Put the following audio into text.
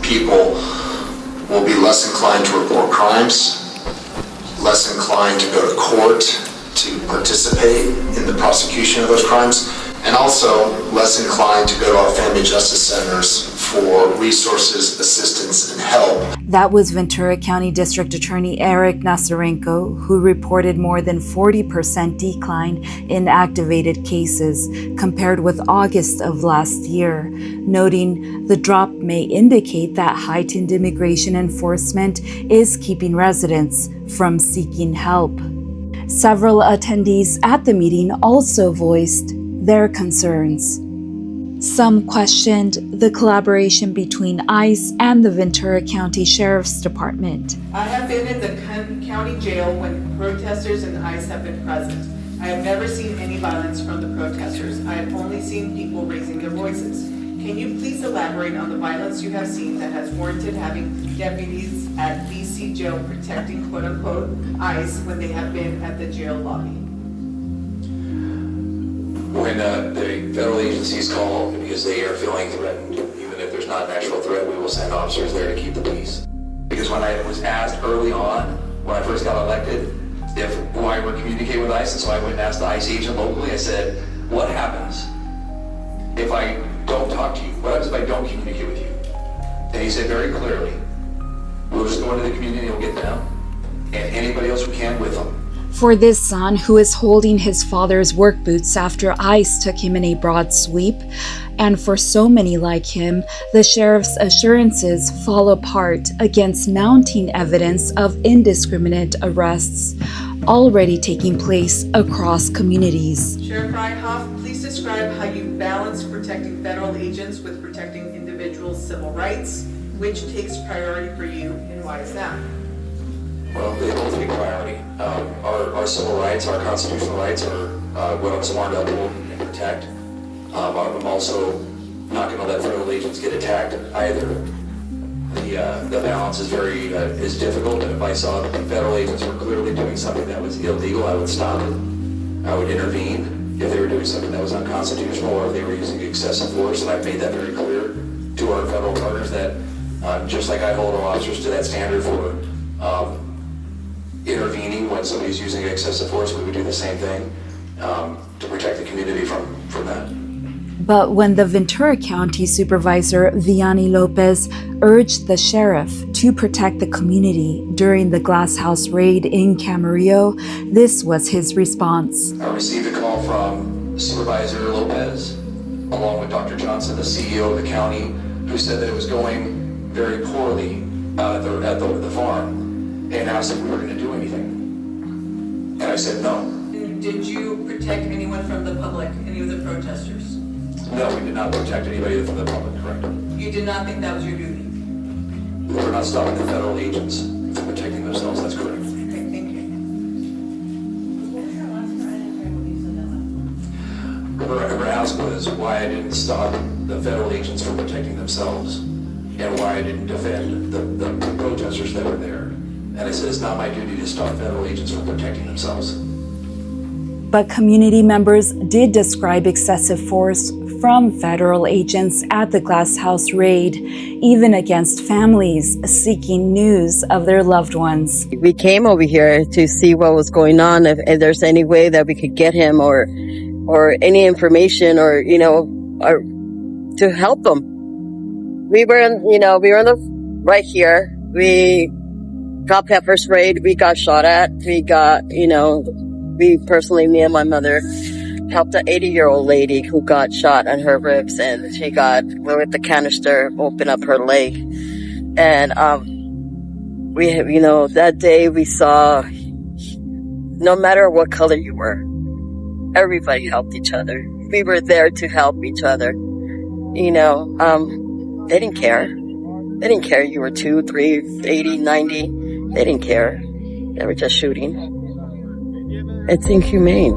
people will be less inclined to report crimes, less inclined to go to court to participate in the prosecution of those crimes, and also less inclined to go to our family justice centers for resources, assistance, and help. That was Ventura County District Attorney Erik Nasarenko, who reported more than 40% decline in activated cases compared with August of last year, noting the drop may indicate that heightened immigration enforcement is keeping residents from seeking help. Several attendees at the meeting also voiced their concerns. Some questioned the collaboration between ICE and the Ventura County Sheriff's Department. I have been in the county jail when protesters and ICE have been present. I have never seen any violence from the protesters. I have only seen people raising their voices. Can you please elaborate on the violence you have seen that has warranted having deputies at VC jail protecting quote-unquote ICE when they have been at the jail lobby? When the federal agencies call because they are feeling threatened, even if there's not an actual threat, we will send officers there to keep the peace. Because when I was asked early on, when I first got elected, why we're communicating with ICE, and so I went and asked the ICE agent locally, I said, what happens if I don't talk to you? What happens if I don't communicate with you? And he said very clearly, we'll just go into the community and we'll get them, and anybody else who can with them. For this son, who is holding his father's work boots after ICE took him in a broad sweep, and for so many like him, the sheriff's assurances fall apart against mounting evidence of indiscriminate arrests already taking place across communities. Sheriff Fryhoff, please describe how you balance protecting federal agents with protecting individuals' civil rights. Which takes priority for you, and why is that? Well, they both take priority. Our civil rights, our constitutional rights are what I'm sworn to uphold and protect. I'm also not going to let federal agents get attacked either. The balance is difficult, and if I saw that the federal agents were clearly doing something that was illegal, I would stop it. I would intervene if they were doing something that was unconstitutional or if they were using excessive force, and I've made that very clear to our federal partners that just like I hold our officers to that standard for intervening when somebody's using excessive force, we would do the same thing to protect the community from that. But when the Ventura County Supervisor Vianey Lopez urged the sheriff to protect the community during the glass house raid in Camarillo, this was his response. I received a call from Supervisor Lopez, along with Dr. Johnson, the CEO of the county, who said that it was going very poorly at the farm, and asked if we were going to do anything. And I said no. And did you protect anyone from the public, any of the protesters? No, we did not protect anybody from the public, correct? You did not think that was your duty? We were not stopping the federal agents from protecting themselves, that's correct. Okay, thank you. Her ask was why I didn't stop the federal agents from protecting themselves and why I didn't defend the protesters that were there. And I said, it's not my duty to stop federal agents from protecting themselves. But community members did describe excessive force from federal agents at the glass house raid, even against families seeking news of their loved ones. We came over here to see what was going on, if there's any way that we could get him or any information or to help them. We were in the right here. We got pepper sprayed. We got shot at. We got, we personally, me and my mother, helped an 80-year-old lady who got shot on her ribs, and she got, with the canister, open up her leg. And, that day we saw, no matter what color you were, everybody helped each other. We were there to help each other. They didn't care. They didn't care you were 2, 3, 80, 90. They didn't care. They were just shooting. It's inhumane.